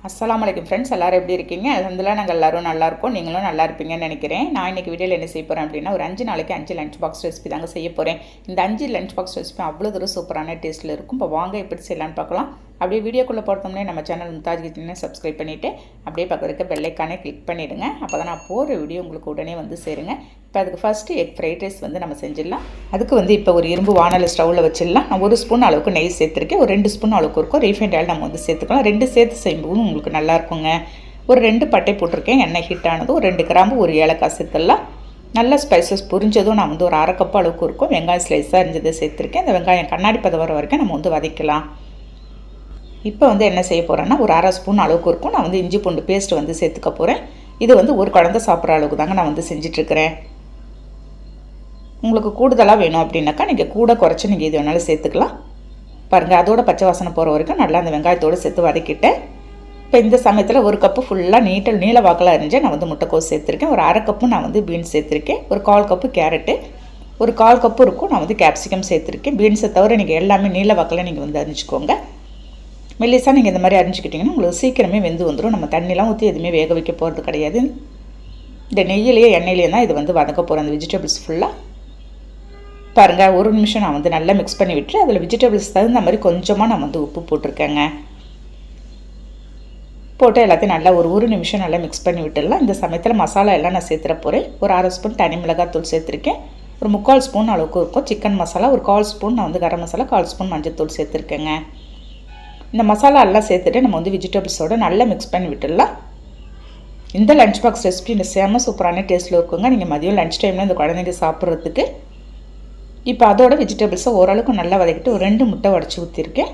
அஸ்ஸலாமு அலைக்கும் ஃப்ரெண்ட்ஸ், எல்லோரும் எப்படி இருக்கீங்க? அல்ஹம்துலில்லாஹ் நாங்கள் எல்லோரும் நல்லாயிருக்கோம். நீங்களும் நல்லா இருப்பீங்கன்னு நினைக்கிறேன். நான் இன்றைக்கி வீடியோவில் என்ன செய்ய போகிறேன் அப்படின்னா, ஒரு 5 நாளைக்கு 5 லஞ்ச் பாக்ஸ் ரெசிபி தாங்க செய்ய போகிறேன். இந்த 5 லஞ்ச் பாக்ஸ் ரெசிபி அவ்வளோ தூரம் சூப்பரான டேஸ்ட்டில் இருக்கும். இப்போ வாங்க எப்படி செய்யலான்னு பார்க்கலாம். அப்படியே வீடியோக்குள்ளே போகிறோம்னே நம்ம சேனல் மும்தாஜ் கிச்சனை சப்ஸ்கிரைப் பண்ணிவிட்டு அப்படியே பக்கம் இருக்க பெல் ஐக்கானே கிளிக் பண்ணிவிடுங்க. அப்போ தான் நான் போகிற வீடியோ உங்களுக்கு உடனே வந்து சேருங்க. இப்போ அதுக்கு ஃபஸ்ட்டு எக் ஃப்ரைட் ரைஸ் வந்து நம்ம செஞ்சிடலாம். அதுக்கு இப்போ ஒரு இரும்பு வானல் ஸ்டவ்வில் வச்சிடலாம். நான் 1 ஸ்பூன் அளவுக்கு நெய் சேர்த்துருக்கேன். ஒரு 2 ஸ்பூன் அளவுக்கு இருக்கும் ரீஃபைண்ட் ஆயில் நம்ம வந்து சேர்த்துக்கலாம். 2 சேர்த்து செய்யும்போது உங்களுக்கு நல்லாயிருக்குங்க. ஒரு 2 பட்டை போட்டிருக்கேன். எண்ணெய் ஹீட் ஆனதும் ஒரு 2 கிராம்பு ஒரு ஏலக்காய் சேர்த்துடலாம். நல்ல ஸ்பைசஸ் புரிஞ்சதும் நான் வந்து ஒரு 1/2 கப் அளவுக்கு இருக்கும் வெங்காயம் ஸ்லைஸாக இருந்ததை சேர்த்துருக்கேன். இந்த வெங்காயம் கண்ணாடி பதம் வர வரைக்கும் நம்ம வந்து வதக்கலாம். இப்போ வந்து என்ன செய்ய போகிறேன்னா, ஒரு 1/2 ஸ்பூன் அளவுக்கு இருக்கும். நான் வந்து இஞ்சி பூண்டு பேஸ்ட் வந்து சேர்த்துக்க போகிறேன். இது வந்து ஒரு குழந்தை சாப்பிட்ற அளவுக்கு தாங்க நான் வந்து செஞ்சிட்ருக்கிறேன். உங்களுக்கு கூடுதலாக வேணும் அப்படின்னாக்கா நீங்கள் கூட குறைச்சி நீங்கள் இது வேணாலும் சேர்த்துக்கலாம். பாருங்கள், அதோட பச்சை வாசனை போகிற வரைக்கும் நல்லா அந்த வெங்காயத்தோடு சேர்த்து வதக்கிட்டேன். இப்போ இந்த சமயத்தில் 1 கப்பு ஃபுல்லாக நீல வாக்கில் அரிஞ்சு நான் வந்து முட்டைக்கோஸ் சேர்த்துருக்கேன். ஒரு 1/2 கப்பு நான் வந்து பீன்ஸ் சேர்த்துருக்கேன். ஒரு 1/4 கப்பு கேரட்டு, ஒரு 1/4 கப்பு இருக்கும் நான் வந்து கேப்சிகம் சேர்த்துருக்கேன். பீன்ஸை தவிர நீங்கள் எல்லாமே நீல வாக்கில் நீங்கள் வந்து அரிஞ்சிக்கோங்க. மெல்லிஸாக நீங்கள் இந்த மாதிரி அரிஞ்சிக்கிட்டிங்கன்னா உங்களுக்கு சீக்கிரமே வெந்து வந்துடும். நம்ம தண்ணிலாம் ஊற்றி எதுவுமே வேக வைக்க போகிறது கிடையாது. இந்த நெய்யிலேயே எண்ணெயிலேயே தான் இது வந்து வதக்க போகிறோம். அந்த வெஜிடபிள்ஸ் ஃபுல்லாக பாருங்கள், 1 நிமிஷம் நான் வந்து நல்லா மிக்ஸ் பண்ணி விட்டு அதில் வெஜிடபிள்ஸ் தகுந்த மாதிரி கொஞ்சமாக நான் வந்து உப்பு போட்டிருக்கேங்க. போட்டு எல்லாத்தையும் நல்லா ஒரு நிமிஷம் நல்லா மிக்ஸ் பண்ணி விட்டுடலாம். இந்த சமயத்தில் மசாலா எல்லாம் நான் சேர்த்துற போகிறேன். ஒரு 1/2 ஸ்பூன் தனி மிளகாத்தூள் சேர்த்துருக்கேன். ஒரு 3/4 ஸ்பூன் அளவுக்கு இருக்கும் சிக்கன் மசாலா, ஒரு 1/4 ஸ்பூன் நான் வந்து கரம் மசாலா, 1/4 ஸ்பூன் மஞ்சள் சேர்த்துருக்கேங்க. இந்த மசாலா எல்லாம் சேர்த்துட்டு நம்ம வந்து வெஜிடபிள்ஸோடு நல்லா மிக்ஸ் பண்ணி விட்டுடலாம். இந்த லஞ்ச் பாக்ஸ் ரெசிபி இந்த செம சூப்பரான டேஸ்ட்டில் இருக்குங்க. நீங்கள் மதியம் லஞ்ச் டைமில் இந்த குழந்தைங்க சாப்பிட்றதுக்கு. இப்போ அதோட வெஜிடபிள்ஸை ஓரளவுக்கு நல்லா வதக்கிட்டு ஒரு 2 முட்டை உடச்சி ஊற்றிருக்கேன்.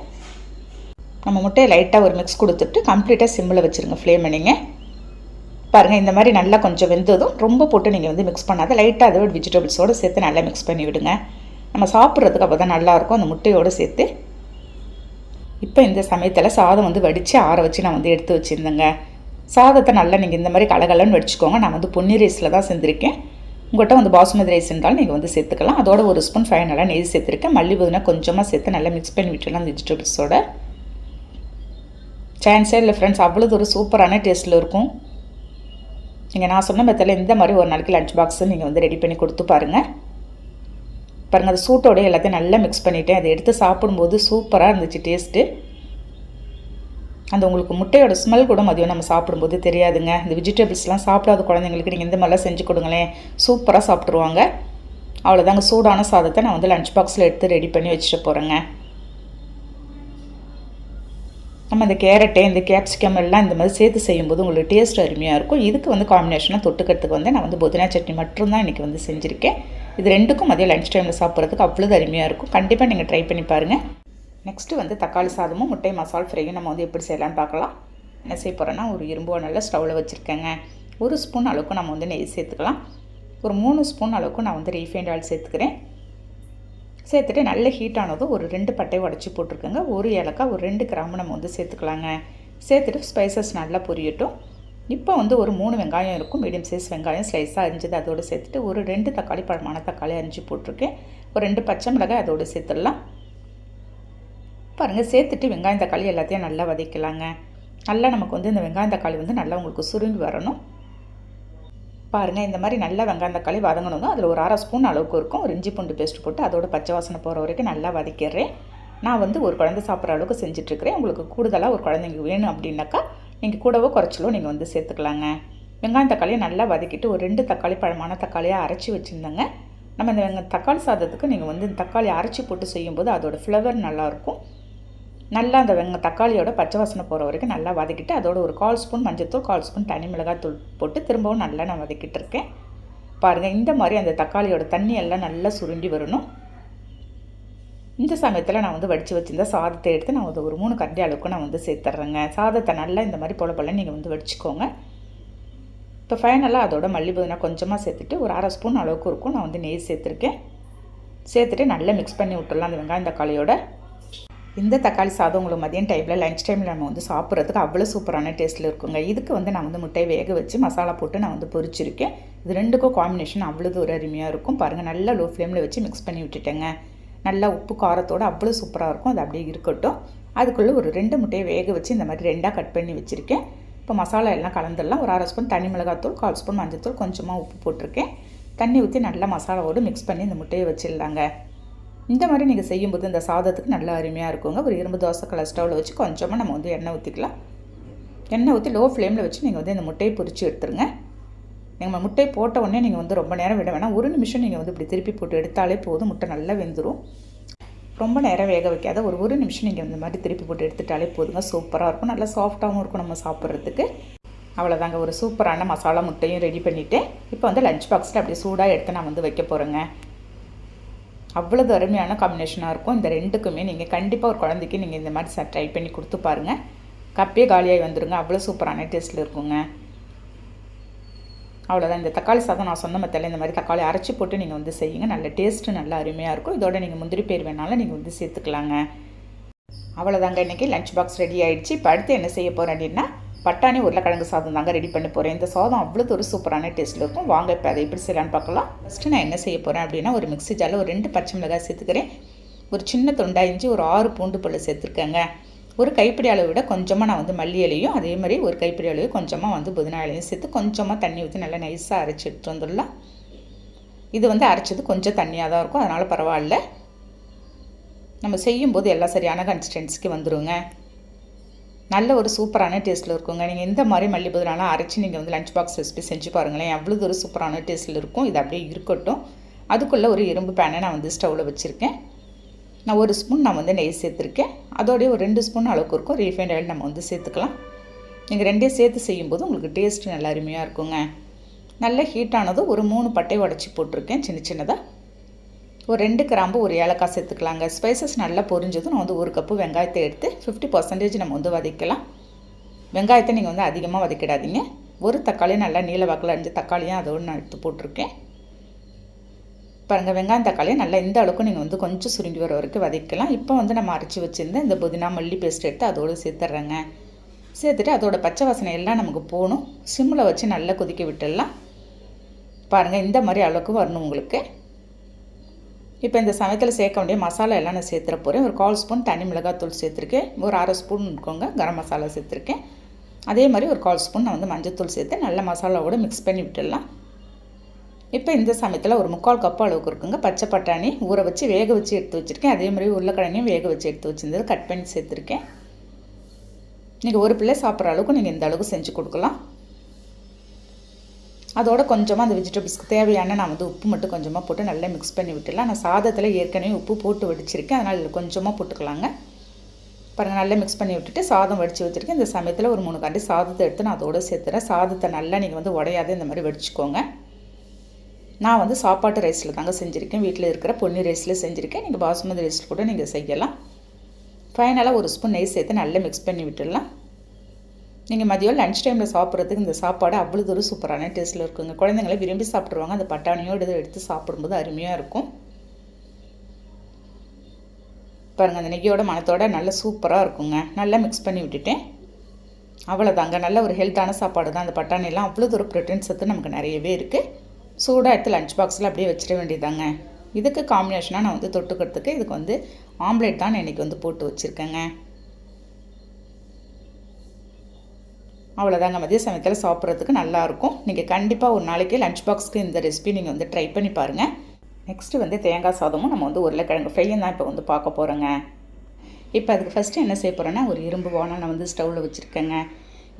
நம்ம முட்டையை லைட்டாக ஒரு மிக்ஸ் கொடுத்துட்டு கம்ப்ளீட்டாக சிம்மில் வச்சுருங்க ஃப்ளேம் பண்ணிங்க. பாருங்கள், இந்த மாதிரி நல்லா கொஞ்சம் வெந்ததும் ரொம்ப போட்டு நீங்கள் வந்து மிக்ஸ் பண்ணாத லைட்டாக அதோட வெஜிடபிள்ஸோடு சேர்த்து நல்லா மிக்ஸ் பண்ணி விடுங்க. நம்ம சாப்பிட்றதுக்கு அப்போ தான் நல்லாயிருக்கும் அந்த முட்டையோடு சேர்த்து. இப்போ இந்த சமயத்தில் சாதம் வந்து வடித்து ஆற வச்சு நான் வந்து எடுத்து வச்சுருந்தேங்க. சாதத்தை நல்லா நீங்கள் இந்த மாதிரி கலகலன்னு வடிச்சுக்கோங்க. நான் வந்து பொன்னி ரைஸில் தான் செஞ்சுருக்கேன். உங்கள்கிட்ட வந்து பாசுமதி ரைஸ் இருந்தாலும் நீங்கள் வந்து சேர்த்துக்கலாம். அதோட 1 ஸ்பூன் ஃபைனலாக நெய் சேர்த்துருக்கேன். மல்லி புதினா கொஞ்சமாக சேர்த்து நல்லா மிக்ஸ் பண்ணி விட்டுலாம் அந்த வெஜிடபிள்ஸோட. சான்ஸே இல்லை ஃப்ரெண்ட்ஸ், அவ்வளோ ஒரு சூப்பரான டேஸ்ட்டில் இருக்கும். நீங்கள் நான் சொன்ன மெத்தடில் இந்த மாதிரி ஒரு நாளைக்கு லஞ்ச் பாக்ஸு நீங்கள் வந்து ரெடி பண்ணி கொடுத்து பாருங்கள். பாருங்கள், அது சூட்டோடு எல்லாத்தையும் நல்லா மிக்ஸ் பண்ணிவிட்டேன். அதை எடுத்து சாப்பிடும்போது சூப்பராக இருந்துச்சு டேஸ்ட்டு. அந்த உங்களுக்கு முட்டையோட ஸ்மெல் கூட மதியம் நம்ம சாப்பிடும்போது தெரியாதுங்க. இந்த வெஜிடபிள்ஸ்லாம் சாப்பிடாத குழந்தைங்களுக்கு நீங்கள் இந்த மாதிரிலாம் செஞ்சு கொடுங்களேன், சூப்பராக சாப்பிட்ருவாங்க. அவ்வளோதாங்க, சூடான சாதத்தை நான் வந்து லஞ்ச் பாக்ஸில் எடுத்து ரெடி பண்ணி வச்சுட்டு போகிறேங்க. நம்ம இந்த கேரட்டு இந்த கேப்சிகம் எல்லாம் இந்த மாதிரி சேர்த்து செய்யும்போது உங்களுக்கு டேஸ்ட் அருமையாக இருக்கும். இதுக்கு வந்து காம்பினேஷனாக தொட்டுக்கிறதுக்கு வந்து நான் வந்து புதினா சட்னி மட்டும்தான் இன்றைக்கி வந்து செஞ்சுருக்கேன். இது 2க்கும் மதியம் லஞ்ச் டைமில் சாப்பிட்றதுக்கு அவ்வளோ அருமையாக இருக்கும். கண்டிப்பாக நீங்கள் ட்ரை பண்ணி பாருங்கள். நெக்ஸ்ட்டு வந்து தக்காளி சாதமும் முட்டை மசாலா ஃப்ரையும் நம்ம வந்து எப்படி செய்யலான்னு பார்க்கலாம். என்ன செய்ய போகிறேன்னா, ஒரு இரும்பு நல்லா ஸ்டவ்வில் வச்சுருக்கேங்க. 1 ஸ்பூன் அளவுக்கு நம்ம வந்து நெய் சேர்த்துக்கலாம். ஒரு 3 ஸ்பூன் அளவுக்கு நான் வந்து ரீஃபைண்ட் ஆயில் சேர்த்துக்கிறேன். சேர்த்துட்டு நல்ல ஹீட் ஆனதும் ஒரு 2 பட்டை உடச்சி போட்டிருக்கேங்க. ஒரு ஏலக்காய், ஒரு 2 கிராம்பு நம்ம வந்து சேர்த்துக்கலாங்க. சேர்த்துட்டு ஸ்பைசஸ் நல்லா பொரியட்டும். இப்போ வந்து ஒரு 3 வெங்காயம் இருக்கும், மீடியம் சைஸ் வெங்காயம் ஸ்லைஸாக அரிஞ்சது அதோடு சேர்த்துட்டு ஒரு 2 தக்காளி பழமான தக்காளி அரிஞ்சு போட்டிருக்கேன். ஒரு 2 பச்சை மிளகாய் அதோடு சேர்த்துடலாம். பாருங்கள், சேர்த்துட்டு வெங்காயம் தக்காளி எல்லாத்தையும் நல்லா வதக்கலாங்க. நல்லா நமக்கு வந்து இந்த வெங்காயம் தக்காளி வந்து நல்லா உங்களுக்கு சுருங்கி வரணும். பாருங்கள், இந்த மாதிரி நல்லா வெங்காயம் தக்காளி வதங்கணும். அதில் ஒரு 1/2 ஸ்பூன் அளவுக்கு இருக்கும் ஒரு இஞ்சி பூண்டு பேஸ்ட் போட்டு அதோட பச்சை வாசனை போகிற வரைக்கும் நல்லா வதக்கிடுறேன். நான் வந்து ஒரு குழந்தை சாப்பிட்ற அளவுக்கு செஞ்சிட்ருக்கிறேன். உங்களுக்கு கூடுதலாக ஒரு குழந்தைங்க வேணும் அப்படின்னாக்கா நீங்கள் கூடவோ குறைச்சலோ நீங்கள் வந்து சேர்த்துக்கலாங்க. வெங்காயம் தக்காளியை நல்லா வதக்கிட்டு ஒரு 2 தக்காளி பழமான தக்காளியாக அரைச்சி வச்சுருந்தேங்க. நம்ம இந்த தக்காளி சாதத்துக்கு நீங்கள் வந்து தக்காளி அரைச்சி போட்டு செய்யும்போது அதோடய ஃப்ளவர் நல்லாயிருக்கும். நல்லா அந்த தக்காளியோட பச்சை வாசனை போகிற வரைக்கும் நல்லா வதக்கிட்டு அதோட ஒரு 1/4 ஸ்பூன் மஞ்சள்தூள், 1/4 ஸ்பூன் தனி மிளகாத்தூள் போட்டு திரும்பவும் நல்லா நான் வதக்கிட்டு இருக்கேன். பாருங்கள், இந்த மாதிரி அந்த தக்காளியோட தண்ணி எல்லாம் நல்லா சுருண்டி வரணும். இந்த சமயத்தில் நான் வந்து வடித்து வச்சுருந்த சாதத்தை எடுத்து நான் ஒரு 3 கரண்டி அளவுக்கு நான் வந்து சேர்த்துட்றேங்க. சாதத்தை நல்லா இந்த மாதிரி போல நீங்கள் வந்து வடிச்சுக்கோங்க. இப்போ ஃபைனலாக அதோட மல்லி புதினா கொஞ்சமாக சேர்த்துட்டு ஒரு 1/2 ஸ்பூன் அளவுக்கு இருக்கும் நான் வந்து நெய் சேர்த்துருக்கேன். சேர்த்துட்டு நல்லா மிக்ஸ் பண்ணி விட்டுடலாம் அந்த வெங்காயம் தக்காளியோட. இந்த தக்காளி சாதம் உங்களுக்கு மதியம் டைமில் லஞ்ச் டைமில் நம்ம வந்து சாப்பிட்றதுக்கு அவ்வளோ சூப்பரான டேஸ்ட்டில் இருக்குங்க. இதுக்கு வந்து நான் வந்து முட்டையை வேக வச்சு மசாலா போட்டு நான் வந்து பொரிச்சிருக்கேன். இது 2க்கும் காம்பினேஷன் அவ்வளோ ஒரு அருமையாக இருக்கும். பாருங்கள், நல்லா லோ ஃப்ளேமில் வச்சு மிக்ஸ் பண்ணி விட்டுட்டேங்க. நல்லா உப்பு காரத்தோடு அவ்வளோ சூப்பராக இருக்கும். அது அப்படியே இருக்கட்டும். அதுக்குள்ளே ஒரு 2 முட்டையை வேக வச்சு இந்த மாதிரி 2ஆக கட் பண்ணி வச்சுருக்கேன். இப்போ மசாலா எல்லாம் கலந்துடலாம். ஒரு 1/2 ஸ்பூன் தனி மிளகாத்தூள், 1/4 ஸ்பூன் மஞ்சள்தூள், கொஞ்சமாக உப்பு போட்டிருக்கேன். தண்ணி ஊற்றி நல்லா மசாலாவோடு மிக்ஸ் பண்ணி இந்த முட்டையை வச்சிடலாங்க. இந்த மாதிரி நீங்கள் செய்யும்போது இந்த சாதத்துக்கு நல்லா அருமையாக இருக்குங்க. ஒரு இரும்பு தோசை கலர் ஸ்டவ்வில் வச்சு கொஞ்சமாக நம்ம வந்து எண்ணெய் ஊற்றிக்கலாம். எண்ணெய் ஊற்றி லோ ஃப்ளேமில் வச்சு நீங்கள் வந்து இந்த முட்டையை பொரித்து எடுத்துருங்க. நீங்கள் முட்டை போட்ட உடனே நீங்கள் வந்து ரொம்ப நேரம் விட வேணாம். 1 நிமிஷம் நீங்கள் வந்து இப்படி திருப்பி போட்டு எடுத்தாலே போதும். முட்டை நல்லா வெந்துடும். ரொம்ப நேரம் வேக வைக்காத ஒரு நிமிஷம் நீங்கள் இந்த மாதிரி திருப்பி போட்டு எடுத்துட்டாலே போதுங்க. சூப்பராக இருக்கும். நல்லா சாஃப்டாகவும் இருக்கும் நம்ம சாப்பிட்றதுக்கு. அவ்வளோதாங்க, ஒரு சூப்பரான மசாலா முட்டையும் ரெடி பண்ணிவிட்டேன். இப்போ வந்து லஞ்ச் பாக்ஸில் அப்படியே சூடாக எடுத்து நான் வந்து வைக்க போகிறேங்க. அவ்வளோ அருமையான காம்பினேஷனாக இருக்கும். இந்த 2க்குமே நீங்கள் கண்டிப்பாக ஒரு குழந்தைக்கு நீங்கள் இந்த மாதிரி ட்ரை பண்ணி கொடுத்து பாருங்கள். கப்பே காலியாகி வந்துடுங்க. அவ்வளோ சூப்பரான டேஸ்ட்டில் இருக்குங்க. அவ்வளோதான். இந்த தக்காளி சாதம் நான் சொன்ன மெத்தடில் இந்த மாதிரி தக்காளி அரைச்சி போட்டு நீங்கள் வந்து செய்யுங்க. நல்ல டேஸ்ட்டு நல்லா அருமையாக இருக்கும். இதோட நீங்கள் முந்திரி பயிர் வேணாலும் நீங்கள் வந்து சேர்த்துக்கலாங்க. அவ்வளோதாங்க, இன்றைக்கி லஞ்ச் பாக்ஸ் ரெடி ஆகிடுச்சு. இப்போ அடுத்து என்ன செய்ய போகிறேன் அப்படின்னா பட்டாணி உருளைக்கிழங்கு சாதம் தாங்க ரெடி பண்ண போகிறேன். இந்த சாதம் அவ்வளோ ஒரு சூப்பரான டேஸ்ட்டில் இருக்கும். வாங்க இப்போ அதை எப்படி செய்யலான்னு பார்க்கலாம். ஃபஸ்ட்டு நான் என்ன செய்ய போகிறேன் அப்படின்னா ஒரு மிக்ஸி ஜாரில் ஒரு 2 பச்சை மிளகாய் சேர்த்துக்கிறேன். ஒரு சின்ன துண்டா இஞ்சி, ஒரு 6 பூண்டு பல் சேர்த்துருக்கேங்க. ஒரு கைப்பிடி அளவு விட கொஞ்சமாக நான் வந்து மல்லி இலையும், அதே மாதிரி ஒரு கைப்பிடி அளவு கொஞ்சமாக வந்து புதினா இலையும் சேர்த்து கொஞ்சமாக தண்ணி ஊற்றி நல்லா நைஸாக அரைச்சி எடுத்து வந்துடலாம். இது வந்து அரைச்சது கொஞ்சம் தண்ணியாக தான் இருக்கும், அதனால் பரவாயில்ல. நம்ம செய்யும்போது எல்லாம் சரியான கன்சிஸ்டன்சிக்கு வந்துடுங்க. நல்ல ஒரு சூப்பரான டேஸ்ட்டில் இருக்குங்க. நீங்கள் இந்த மாதிரி மல்லி புதினாலாம் அரைச்சி நீங்கள் வந்து லஞ்ச் பாக்ஸ் ரெசிபி செஞ்சு பாருங்களேன். அவ்வளோ ஒரு சூப்பரான டேஸ்ட்டில் இருக்கும். இது அப்படியே இருக்கட்டும். அதுக்குள்ளே ஒரு இரும்பு பேனை நான் வந்து ஸ்டவ்வில் வச்சுருக்கேன். நான் 1 ஸ்பூன் நான் வந்து நெய் சேர்த்துருக்கேன். அதோடய ஒரு 2 ஸ்பூன் அளவுக்கு இருக்கும் ரீஃபைண்ட் ஆயில் நம்ம வந்து சேர்த்துக்கலாம். நீங்கள் 2 சேர்த்து செய்யும்போது உங்களுக்கு டேஸ்ட்டு நல்லா அருமையாக இருக்குங்க. நல்ல ஹீட்டானதும் ஒரு 3 பட்டை உடச்சி போட்டிருக்கேன் சின்ன சின்னதாக. ஒரு 2 கிராம்பு, ஒரு ஏலக்காய் சேர்த்துக்கலாங்க. ஸ்பைசஸ் நல்லா பொரிஞ்சதும் நான் வந்து 1 கப்பு வெங்காயத்தை எடுத்து 50% நம்ம வந்து வதக்கலாம். வெங்காயத்தை நீங்கள் வந்து அதிகமாக வதக்கிடாதீங்க. ஒரு தக்காளி நல்லா நீல வாக்கில் 5 தக்காளியும் அதோடு நான் எடுத்து போட்டிருக்கேன். பாருங்கள், வெங்காயம் தக்காளியை நல்லா இந்த அளவுக்கு நீங்கள் வந்து கொஞ்சம் சுருங்கி வர வரைக்கும் வதக்கலாம். இப்போ வந்து நம்ம அரைச்சி வச்சுருந்தேன் இந்த புதினா மல்லி பேஸ்ட் எடுத்து அதோடு சேர்த்துட்றேங்க. சேர்த்துட்டு அதோட பச்சை வாசனை எல்லாம் நமக்கு போகணும். சிம்மில் வச்சு நல்லா கொதிக்க விட்டுடலாம். பாருங்கள், இந்த மாதிரி அளவுக்கு வரணும் உங்களுக்கு. இப்போ இந்த சமயத்தில் சேர்க்க வேண்டிய மசாலா எல்லாம் நான் சேர்த்துற போகிறேன். ஒரு 1/4 ஸ்பூன் தனி மிளகாத்தூள் சேர்த்துருக்கேன். ஒரு 1/2 ஸ்பூன் இருக்கோங்க கரம் மசாலா சேர்த்துருக்கேன். அதே மாதிரி ஒரு 1/4 ஸ்பூன் நான் வந்து மஞ்சள்தூள் சேர்த்து நல்ல மசாலாவோடு மிக்ஸ் பண்ணி விட்டுடலாம். இப்போ இந்த சமயத்தில் ஒரு 3/4 கப் அளவுக்கு இருக்குங்க பச்சை பட்டாணி ஊற வச்சு வேக வச்சு எடுத்து வச்சுருக்கேன். அதே மாதிரி உருளைக்கிழங்கையும் வேக வச்சு எடுத்து வச்சுருந்தது கட் பண்ணி சேர்த்துருக்கேன். நீங்கள் ஒரு பிள்ளை சாப்பிட்ற அளவுக்கு நீங்கள் இந்த அளவுக்கு செஞ்சு கொடுக்கலாம். அதோட கொஞ்சமாக அந்த வெஜிடபிள்ஸ்க்கு தேவையான நான் வந்து உப்பு மட்டும் கொஞ்சமாக போட்டு நல்லா மிக்ஸ் பண்ணி விட்டுடலாம். நான் சாதத்தில் ஏற்கனவே உப்பு போட்டு வடிச்சிருக்கேன், அதனால் இதில் கொஞ்சமாக போட்டுக்கலாங்க. பாருங்கள், நல்லா மிக்ஸ் பண்ணி விட்டுட்டு சாதம் வடித்து வச்சுருக்கேன். இந்த சமயத்தில் ஒரு 3 கரண்டி சாதத்தை எடுத்து நான் அதோடு சேர்த்துறேன். சாதத்தை நல்லா நீங்கள் வந்து உடையாத இந்த மாதிரி வடிச்சுக்கோங்க. நான் வந்து சாப்பாட்டு ரைஸில் தாங்க செஞ்சுருக்கேன். வீட்டில் இருக்கிற பொன்னி ரைஸில் செஞ்சுருக்கேன். நீங்கள் பாசுமதி ரைஸில் கூட நீங்கள் செய்யலாம். ஃபைனலாக 1 ஸ்பூன் நெய் சேர்த்து நல்லா மிக்ஸ் பண்ணி விட்டுடலாம். நீங்கள் மதியம் லன்ச் டைமில் சாப்பிட்றதுக்கு இந்த சாப்பாடு அவ்வளோ ஒரு சூப்பரான டேஸ்ட்டில் இருக்குங்க. குழந்தைங்களே விரும்பி சாப்பிட்ருவாங்க. அந்த பட்டாணியோடு எடுத்து சாப்பிடும்போது அருமையாக இருக்கும். பாருங்கள், அந்த நெய்யோட மணத்தோட நல்லா சூப்பராக இருக்குங்க. நல்லா மிக்ஸ் பண்ணி விட்டுட்டேன். அவ்வளோதாங்க, நல்ல ஒரு ஹெல்த்தான சாப்பாடு தான். அந்த பட்டாணியெல்லாம் அவ்வளோ ஒரு ப்ரோட்டீன் சத்து நமக்கு நிறையவே இருக்குது. சூடாக எடுத்து லஞ்ச் பாக்ஸில் அப்படியே வச்சிட வேண்டியதாங்க. இதுக்கு காம்பினேஷனாக நான் வந்து தொட்டுக்கிறதுக்கு இதுக்கு வந்து ஆம்லேட் தான் இன்றைக்கி வந்து போட்டு வச்சுருக்கேங்க. அவ்வளோதாங்க, மதிய சமயத்தில் சாப்பிட்றதுக்கு நல்லாயிருக்கும். நீங்கள் கண்டிப்பாக ஒரு நாளைக்கு லஞ்ச் பாக்ஸ்க்கு இந்த ரெசிபி நீங்கள் வந்து ட்ரை பண்ணி பாருங்கள். நெக்ஸ்ட்டு வந்து தேங்காய் சாதமும் நம்ம வந்து உருளைக்கிழங்கு ஃப்ரையும் தான் இப்போ வந்து பார்க்க போகிறோங்க. இப்போ அதுக்கு ஃபஸ்ட்டு என்ன செய்ய போகிறேன்னா ஒரு இரும்பு வானல் நான் வந்து ஸ்டவ்வில் வச்சுருக்கேங்க.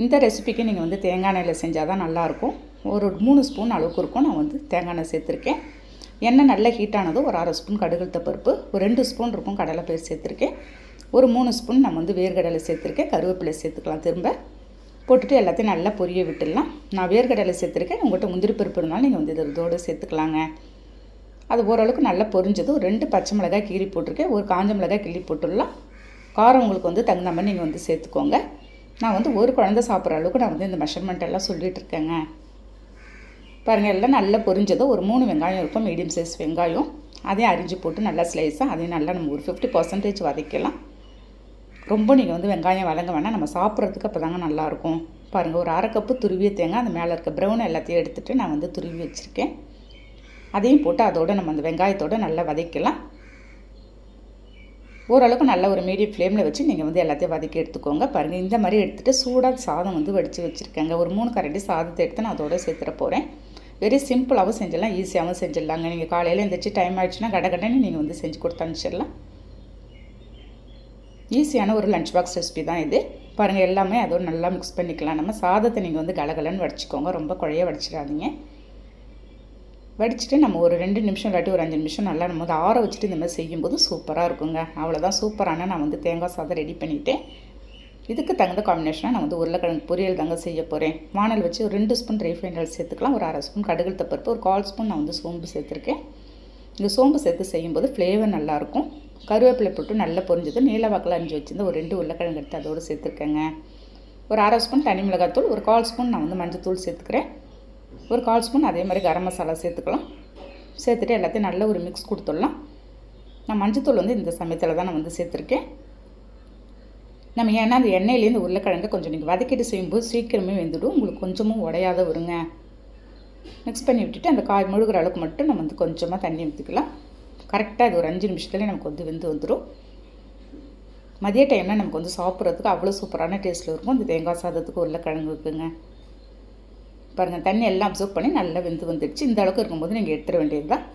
இந்த ரெசிபிக்கு நீங்கள் வந்து தேங்காய் எண்ணெயில் செஞ்சால் தான் நல்லாயிருக்கும். ஒரு 3 ஸ்பூன் அளவுக்கு இருக்கும் நான் வந்து தேங்காய் எண்ணெய் சேர்த்துருக்கேன். எண்ணெய் நல்லா ஹீட்டானதும் ஒரு 1/2 ஸ்பூன் கடுகு பருப்பு, ஒரு 2 ஸ்பூன் இருக்கும் கடலை பயிர் சேர்த்துருக்கேன். ஒரு 3 ஸ்பூன் நம்ம வந்து வேர்க்கடலை சேர்த்துருக்கேன். கருவேப்பிலை சேர்த்துக்கலாம். திரும்ப போட்டுட்டு எல்லாத்தையும் நல்லா பொரிய விட்டுடலாம். நான் வேர்க்கடலை சேர்த்துருக்கேன். உங்கள்கிட்ட முந்திரி பருப்பு இருந்தாலும் நீங்கள் வந்து இதோடு சேர்த்துக்கலாங்க. அது ஓரளவுக்கு நல்லா பொரிஞ்சது. ஒரு 2 பச்சை மிளகாய் கீறி போட்டிருக்கேன். ஒரு காஞ்ச மிளகாய் கிள்ளி போட்டுடலாம். காரம் உங்களுக்கு வந்து தகுந்த மாதிரி நீங்கள் வந்து சேர்த்துக்கோங்க. நான் வந்து ஒரு குழந்தை சாப்பிட்ற அளவுக்கு நான் வந்து இந்த மெஷர்மெண்ட் எல்லாம் சொல்லிகிட்டு இருக்கேங்க. பாருங்கள், எல்லாம் நல்லா பொரிஞ்சதும் ஒரு 3 வெங்காயம் இருக்கும், மீடியம் சைஸ் வெங்காயம். அதையும் அரிஞ்சு போட்டு நல்லா ஸ்லைஸாக அதையும் நல்லா நம்ம ஒரு 50% வதக்கலாம். ரொம்ப நீங்கள் வந்து வெங்காயம் வதங்க வேணாம், நம்ம சாப்பிட்றதுக்கு அப்போ தாங்க நல்லாயிருக்கும். பாருங்கள், ஒரு 1/2 கப்பு துருவிய தேங்காய் அந்த மேலே இருக்க ப்ரௌன் எல்லாத்தையும் எடுத்துகிட்டு நான் வந்து துருவி வச்சுருக்கேன். அதையும் போட்டு அதோடு நம்ம அந்த வெங்காயத்தோடு நல்லா வதக்கலாம். ஓரளவுக்கு நல்ல ஒரு மீடியம் ஃப்ளேமில் வச்சு நீங்கள் வந்து எல்லாத்தையும் வதக்கி எடுத்துக்கோங்க. பாருங்கள், இந்த மாதிரி எடுத்துகிட்டு சூடாக சாதம் வந்து வடித்து வச்சுருக்கேங்க. ஒரு 3 கரண்டி சாதத்தை எடுத்து நான் அதோட சேர்த்துட போகிறேன். வெரி சிம்பிளாகவும் செஞ்சிடலாம், ஈஸியாகவும் செஞ்சிடலாங்க. நீங்கள் காலையில் எழுந்திரிச்சு டைம் ஆகிடுச்சுன்னா கடகடன்னு நீங்கள் வந்து செஞ்சு கொடுத்து அனுப்பிச்சிடலாம். ஈஸியான ஒரு லஞ்ச் பாக்ஸ் ரெசிபி தான் இது. பாருங்கள், எல்லாமே அதோடு நல்லா மிக்ஸ் பண்ணிக்கலாம். நம்ம சாதத்தை நீங்கள் வந்து கலகலன்னு வடிச்சிக்கோங்க, ரொம்ப குழைய வடிச்சிடாதீங்க. வடிச்சிட்டு நம்ம ஒரு 2 நிமிஷம் இல்லாட்டி ஒரு 5 நிமிஷம் நல்லா நம்ம வந்து ஆற வச்சுட்டு இந்த மாதிரி செய்யும்போது சூப்பராக இருக்குங்க. அவ்வளோதான், சூப்பரான நான் வந்து தேங்காய் சாதம் ரெடி பண்ணிவிட்டேன். இதுக்கு தகுந்த காம்பினேஷனாக நான் வந்து உருளைக்கிழங்கு பொரியல் தாங்க செய்ய போகிறேன். வானல் வச்சு ஒரு 2 ஸ்பூன் ரீஃபைண்ட் ஆயில் சேர்த்துக்கலாம், ஒரு 1/2 ஸ்பூன் கடுகு பருப்பு, ஒரு 1/4 ஸ்பூன் நான் வந்து சோம்பு சேர்த்துருக்கேன். இந்த சோம்பு சேர்த்து செய்யும்போது ஃப்ளேவர் நல்லாயிருக்கும். கருவேப்பிலை போட்டு நல்லா பொரிஞ்சது நீல வாக்கில் அரிஞ்சு வச்சுருந்து ஒரு 2 உருளைக்கிழங்கு எடுத்து அதோடு சேர்த்துருக்கேங்க. ஒரு 1/2 ஸ்பூன் தனி மிளகாத்தூள், ஒரு 1/4 ஸ்பூன் நான் வந்து மஞ்சள் தூள் சேர்த்துக்கிறேன். ஒரு 1/4 ஸ்பூன் அதே மாதிரி கரம் மசாலா சேர்த்துக்கலாம். சேர்த்துட்டு எல்லாத்தையும் நல்ல ஒரு மிக்ஸ் கொடுத்துடலாம். நான் மஞ்சத்தூள் வந்து இந்த சமயத்தில் தான் நான் வந்து சேர்த்துருக்கேன். நம்ம ஏன்னா அந்த எண்ணெயிலேருந்து உருளைக்கிழங்கு கொஞ்சம் நீங்கள் வதக்கிட்டு செய்யும்போது சீக்கிரமே வெந்துடும், உங்களுக்கு கொஞ்சமும் உடையாத வருங்க. மிக்ஸ் பண்ணி விட்டுட்டு அந்த காய் முழுகிற அளவுக்கு மட்டும் நம்ம வந்து கொஞ்சமாக தண்ணி ஊற்றிக்கலாம். கரெக்டாக இது ஒரு 5 நிமிஷத்துலேயே நமக்கு வந்து வெந்து வந்துடும். மதிய டைமில் நமக்கு வந்து சாப்பிட்றதுக்கு அவ்வளோ சூப்பரான டேஸ்ட்டில் இருக்கும் இந்த தேங்காய் சாதத்துக்கு உருளைக்கிழங்கு இருக்குங்க. பாருங்கள், தண்ணி எல்லாம் அப்சர்வ் பண்ணி நல்லா வெந்து வந்துடுச்சு. இந்த அளவுக்கு இருக்கும்போது நீங்கள் எடுத்துட வேண்டியது தான்.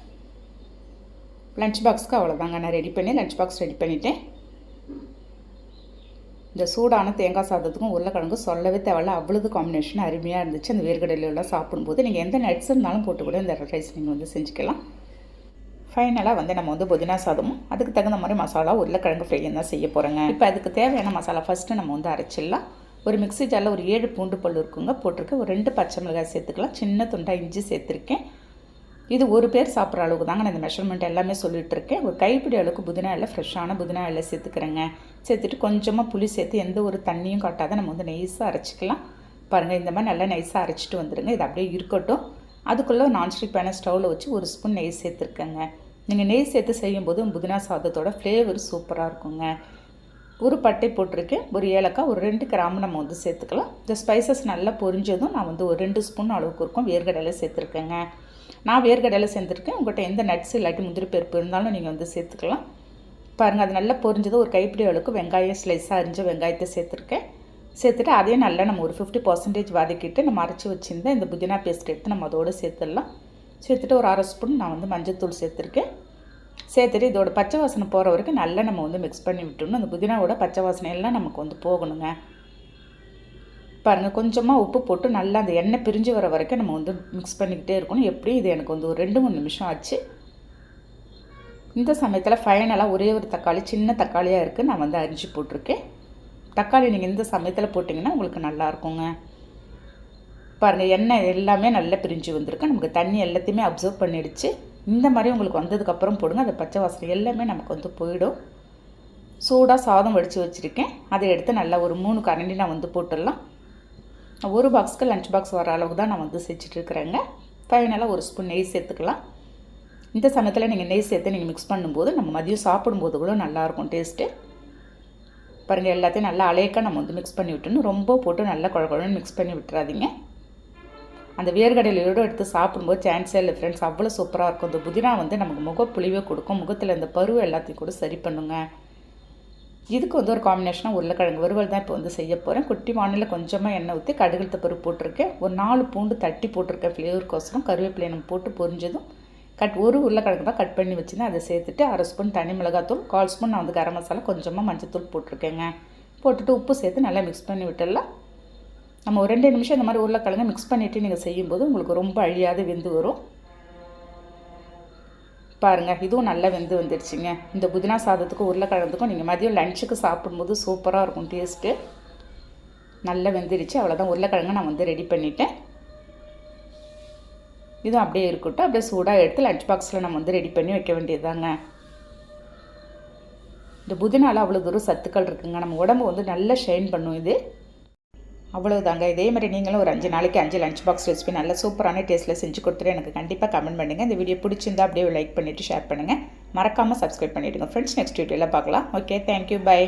லஞ்ச் பாக்ஸ்க்கு அவ்வளோதாங்க நான் ரெடி பண்ணி லஞ்ச் பாக்ஸ் ரெடி பண்ணிட்டேன். இந்த சூடான தேங்காய் சாதத்துக்கும் உருளைக்கிழங்கு சொல்லவே தேவையில்ல, அவ்வளவு காம்பினேஷன் அருமையாக இருந்துச்சு. அந்த வேர்க்கடலையெல்லாம் சாப்பிடும்போது நீங்கள் எந்த நட்ஸ் இருந்தாலும் போட்டு கூட இந்த ரைஸ் நீங்கள் வந்து செஞ்சுக்கலாம். ஃபைனலாக வந்து நம்ம வந்து புதினா சாதமும் அதுக்கு தகுந்த மாதிரி மசாலா உருளைக்கிழங்கு ஃப்ரையும் தான் செய்ய போகிறேங்க. இப்போ அதுக்கு தேவையான மசாலா ஃபஸ்ட்டு நம்ம வந்து அரைச்சிடலாம். ஒரு மிக்ஸி ஜாரில் ஒரு 7 பூண்டு பல் இருக்குங்க போட்டிருக்கேன். ஒரு 2 பச்சை மிளகாய் சேர்த்துக்கலாம். சின்ன துண்டாக இஞ்சி சேர்த்துருக்கேன். இது ஒரு பேர் சாப்பிட்ற அளவுக்கு தாங்க நான் இந்த மெஷர்மெண்ட் எல்லாமே சொல்லிகிட்டு இருக்கேன். ஒரு கைப்பிடி அளவுக்கு புதினா இலை, ஃப்ரெஷ்ஷான புதினா இலை சேர்த்துக்கிறேங்க. சேர்த்துட்டு கொஞ்சமாக புளி சேர்த்து எந்த ஒரு தண்ணியும் காட்டாத நம்ம வந்து நைஸாக அரைச்சிக்கலாம். பாருங்கள், இந்த மாதிரி நல்லா நைஸாக அரைச்சிட்டு வந்துடுங்க. இது அப்படியே இருக்கட்டும். அதுக்குள்ளே நான்ஸ்டிக் பேனை ஸ்டவ்வில் வச்சு ஒரு ஸ்பூன் நெய் சேர்த்துருக்கேங்க. நீங்கள் நெய் சேர்த்து செய்யும்போது புதினா சாதத்தோட ஃப்ளேவர் சூப்பராக இருக்குங்க. ஒரு பட்டை போட்டிருக்கேன், ஒரு ஏலக்காய், ஒரு 2 கிராம்பு நம்ம வந்து சேர்த்துக்கலாம். இந்த ஸ்பைசஸ் நல்லா பொரிஞ்சதும் நான் வந்து ஒரு 2 ஸ்பூன் அளவுக்கு இருக்கும் வேர்க்கடலை சேர்த்துருக்கேங்க. நான் வேர்க்கடலை சேர்த்துருக்கேன். உங்கள்கிட்ட எந்த நட்ஸ் இல்லாட்டி முந்திரி பருப்பு இருந்தாலும் நீங்கள் வந்து சேர்த்துக்கலாம். பாருங்கள், அது நல்லா பொரிஞ்சதும் ஒரு கைப்பிடி அளவுக்கு வெங்காயம் ஸ்லைஸாக அரிஞ்ச வெங்காயத்தை சேர்த்துருக்கேன். சேர்த்துட்டு அதையும் நல்லா நம்ம ஒரு 50% வதக்கிட்டு நம்ம அரைச்சி வச்சுருந்தேன் இந்த புதினா பேஸ்ட் எடுத்து நம்ம அதோடு சேர்த்துடலாம். சேர்த்துட்டு ஒரு 1/2 ஸ்பூன் நான் வந்து மஞ்சள் தூள் சேர்த்துருக்கேன். சேர்த்துட்டு இதோட பச்சை வாசனை போகிற வரைக்கும் நல்லா நம்ம வந்து மிக்ஸ் பண்ணி விட்டுடணும். அந்த புதினாவோட பச்சை வாசனை எல்லாம் நமக்கு வந்து போகணுங்க. பாருங்கள், கொஞ்சமாக உப்பு போட்டு நல்லா அந்த எண்ணெய் பிரிஞ்சு வர வரைக்கும் நம்ம வந்து மிக்ஸ் பண்ணிக்கிட்டே இருக்கணும். எப்படியும் இது எனக்கு வந்து ஒரு 2-3 நிமிஷம் ஆச்சு. இந்த சமயத்தில் ஃபைனலாக ஒரே ஒரு தக்காளி, சின்ன தக்காளியாக இருக்குது, நான் வந்து அரிஞ்சு போட்டிருக்கேன். தக்காளி நீங்கள் இந்த சமயத்தில் போட்டிங்கன்னா உங்களுக்கு நல்லாயிருக்குங்க. பாருங்கள், எண்ணெய் எல்லாமே நல்லா பிரிஞ்சு வந்திருக்கு. நமக்கு தண்ணி எல்லாத்தையுமே அப்சர்வ் பண்ணிடுச்சு. இந்த மாதிரி உங்களுக்கு வந்ததுக்கப்புறம் போடுங்க. அந்த பச்சை வாசனை எல்லாமே நமக்கு வந்து போயிடும். சூடாக சாதம் வடித்து வச்சுருக்கேன். அதை எடுத்து நல்லா ஒரு 3 கரண்டி நான் வந்து போட்டுடலாம். ஒரு பாக்ஸ்க்கு லஞ்ச் பாக்ஸ் வர அளவுக்கு தான் நான் வந்து செஞ்சிட்ருக்குறேங்க. ஃபைனலாக ஒரு ஸ்பூன் நெய் சேர்த்துக்கலாம். இந்த சமயத்தில் நீங்கள் நெய் சேர்த்து நீங்கள் மிக்ஸ் பண்ணும்போது நம்ம மதியம் சாப்பிடும்போது கூட நல்லாயிருக்கும் டேஸ்ட்டு. பாருங்கள், எல்லாத்தையும் நல்லா அலையக்காக நம்ம வந்து மிக்ஸ் பண்ணி விட்டுணும். ரொம்ப போட்டு நல்லா குழகுழன்னு மிக்ஸ் பண்ணி விட்டுறாதீங்க. அந்த வேர்க்கடலையோடு எடுத்து சாப்பிடும்போது சான்ஸே இல்லை ஃப்ரெண்ட்ஸ், அவ்வளோ சூப்பராக இருக்கும். இந்த புதினா வந்து நமக்கு முகப்புளிவே கொடுக்கும், முகத்தில் இந்த பருவ எல்லாத்தையும் கூட சரி பண்ணுங்க. இதுக்கு வந்து ஒரு காம்பினேஷனாக உருளைக்கிழங்கு வறுவல் தான் இப்போ வந்து செய்ய போகிறேன். குட்டி வானில் கொஞ்சமாக எண்ணெய் ஊற்றி கடுகு பருப்பு போட்டிருக்கேன். ஒரு 4 பூண்டு தட்டி போட்டிருக்கேன் ஃப்ளேவருக்கோசரம். கருவேப்பிலை நம்ம போட்டு பொரிஞ்சதும் ஒரு உருளைக்கிழங்கு தான் கட் பண்ணி வச்சுருந்தேன், அதை சேர்த்துட்டு 1/2 ஸ்பூன் தனி மிளகாத்தூள், 1/4 ஸ்பூன் நான் வந்து கரம் மசாலா, கொஞ்சமாக மஞ்சத்தூள் போட்டிருக்கேங்க. போட்டுட்டு உப்பு சேர்த்து நல்லா மிக்ஸ் பண்ணி விட்டுடலாம். நம்ம ஒரு 2 நிமிஷம் இந்த மாதிரி உருளைக்கிழங்கு மிக்ஸ் பண்ணிவிட்டு நீங்கள் செய்யும்போது உங்களுக்கு ரொம்ப அழியாத வெந்து வரும். பாருங்கள், இதுவும் நல்லா வெந்து வந்துடுச்சுங்க. இந்த புதினா சாதத்துக்கும் உருளைக்கிழங்குக்கும் நீங்கள் மதியம் லஞ்சுக்கு சாப்பிடும்போது சூப்பராக இருக்கும் டேஸ்ட்டு. நல்லா வெந்துடுச்சு. அவ்வளோதான், உருளைக்கிழங்கு நான் வந்து ரெடி பண்ணிட்டேன். இதுவும் அப்படியே இருக்கட்டும். அப்படியே சூடாக எடுத்து லஞ்ச் பாக்ஸில் நம்ம வந்து ரெடி பண்ணி வைக்க வேண்டியது தாங்க. இந்த புதினால அவ்வளோ தூரம் சத்துக்கள் இருக்குங்க. நம்ம உடம்பு வந்து நல்லா ஷைன் பண்ணும் இது. அவ்வளோதாங்க. இதே மாதிரி நீங்களும் ஒரு 5 நாளைக்கு 5 லஞ்ச் பாக்ஸ் ரெசிபி நல்ல சூப்பரான டேஸ்ட்டில் செஞ்சு கொடுத்துட்டு எனக்கு கண்டிப்பாக கமெண்ட் பண்ணுங்கள். இந்த வீடியோ பிடிச்சிருந்தா அப்படியே லைக் பண்ணிவிட்டு ஷேர் பண்ணுங்கள். மறக்காமல் சப்ஸ்கிரைப் பண்ணிவிடுங்க ஃப்ரெண்ட்ஸ். நெக்ஸ்ட் வீடியோவில் பார்க்கலாம். Okay, thank you, by.